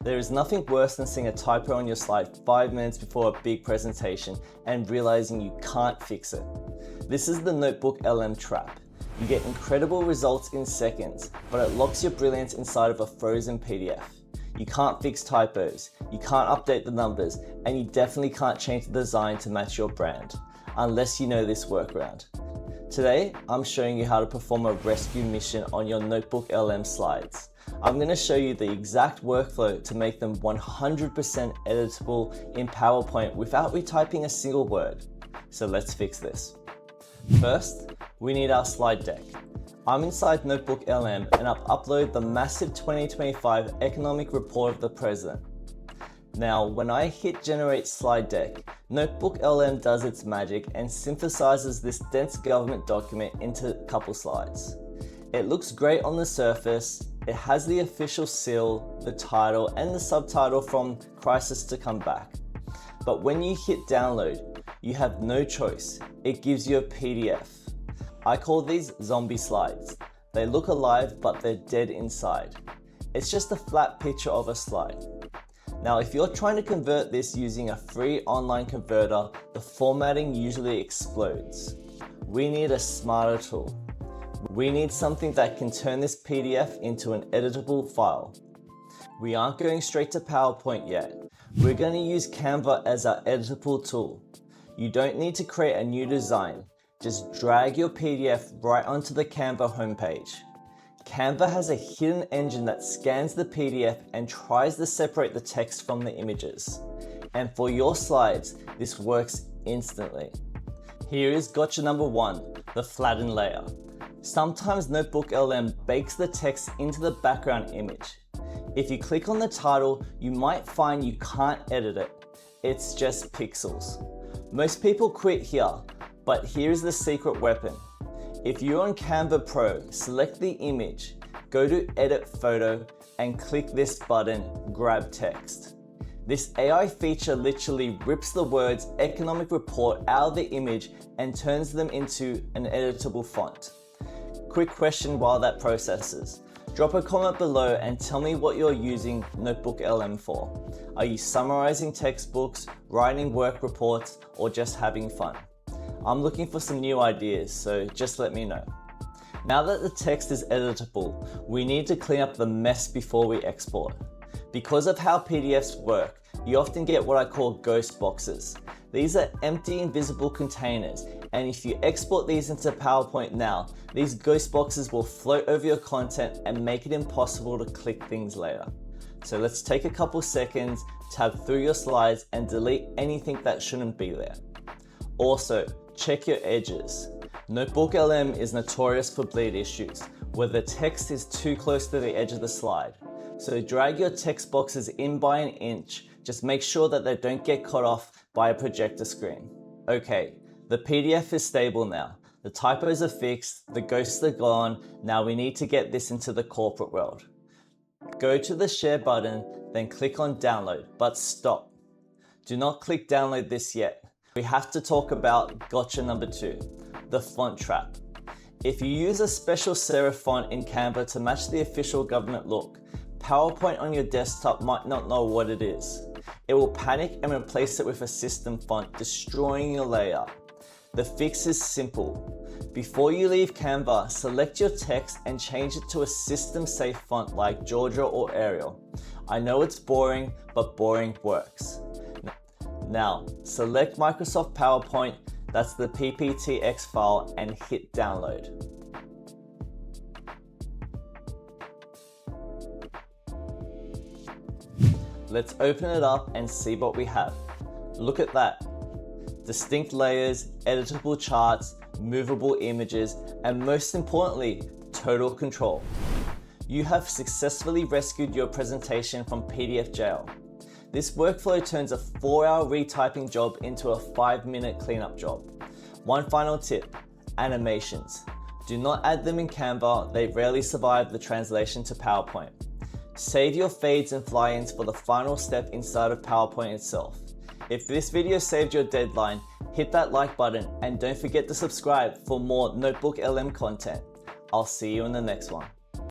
There is nothing worse than seeing a typo on your slide 5 minutes before a big presentation and realizing you can't fix it. This is the NotebookLM trap. You get incredible results in seconds, but it locks your brilliance inside of a frozen PDF. You can't fix typos, you can't update the numbers, and you definitely can't change the design to match your brand, unless you know this workaround. Today, I'm showing you how to perform a rescue mission on your NotebookLM slides. I'm going to show you the exact workflow to make them 100% editable in PowerPoint without retyping a single word. So let's fix this. First, we need our slide deck. I'm inside NotebookLM and I've uploaded the massive 2025 Economic Report of the President. Now, when I hit Generate Slide Deck, NotebookLM does its magic and synthesizes this dense government document into a couple slides. It looks great on the surface, it has the official seal, the title, and the subtitle from Crisis to Come Back. But when you hit download, you have no choice. It gives you a PDF. I call these zombie slides. They look alive, but they're dead inside. It's just a flat picture of a slide. Now, if you're trying to convert this using a free online converter, the formatting usually explodes. We need a smarter tool. We need something that can turn this PDF into an editable file. We aren't going straight to PowerPoint yet. We're going to use Canva as our editable tool. You don't need to create a new design. Just drag your PDF right onto the Canva homepage. Canva has a hidden engine that scans the PDF and tries to separate the text from the images. And for your slides, this works instantly. Here is gotcha number 1, the flattened layer. Sometimes NotebookLM bakes the text into the background image. If you click on the title, you might find you can't edit it. It's just pixels. Most people quit here, but here's the secret weapon. If you're on Canva Pro, select the image, go to Edit Photo, and click this button, Grab Text. This AI feature literally rips the words Economic Report out of the image and turns them into an editable font. Quick question while that processes. Drop a comment below and tell me what you're using NotebookLM for. Are you summarizing textbooks, writing work reports, or just having fun? I'm looking for some new ideas, so just let me know. Now that the text is editable, we need to clean up the mess before we export. Because of how PDFs work, you often get what I call ghost boxes. These are empty, invisible containers, and if you export these into PowerPoint now, these ghost boxes will float over your content and make it impossible to click things later. So let's take a couple seconds, tab through your slides, and delete anything that shouldn't be there. Also, check your edges. NotebookLM is notorious for bleed issues, where the text is too close to the edge of the slide. So drag your text boxes in by an inch, just make sure that they don't get cut off by a projector screen. Okay, the PDF is stable now. The typos are fixed, the ghosts are gone, now we need to get this into the corporate world. Go to the share button, then click on download, but stop. Do not click download this yet. We have to talk about gotcha number 2, the font trap. If you use a special serif font in Canva to match the official government look, PowerPoint on your desktop might not know what it is. It will panic and replace it with a system font, destroying your layout. The fix is simple. Before you leave Canva, select your text and change it to a system-safe font like Georgia or Arial. I know it's boring, but boring works. Now, select Microsoft PowerPoint, that's the pptx file, and hit download. Let's open it up and see what we have. Look at that. Distinct layers, editable charts, movable images, and most importantly, total control. You have successfully rescued your presentation from PDF jail. This workflow turns a 4-hour retyping job into a 5-minute cleanup job. One final tip, animations. Do not add them in Canva, they rarely survive the translation to PowerPoint. Save your fades and fly-ins for the final step inside of PowerPoint itself. If this video saved your deadline, hit that like button and don't forget to subscribe for more NotebookLM content. I'll see you in the next one.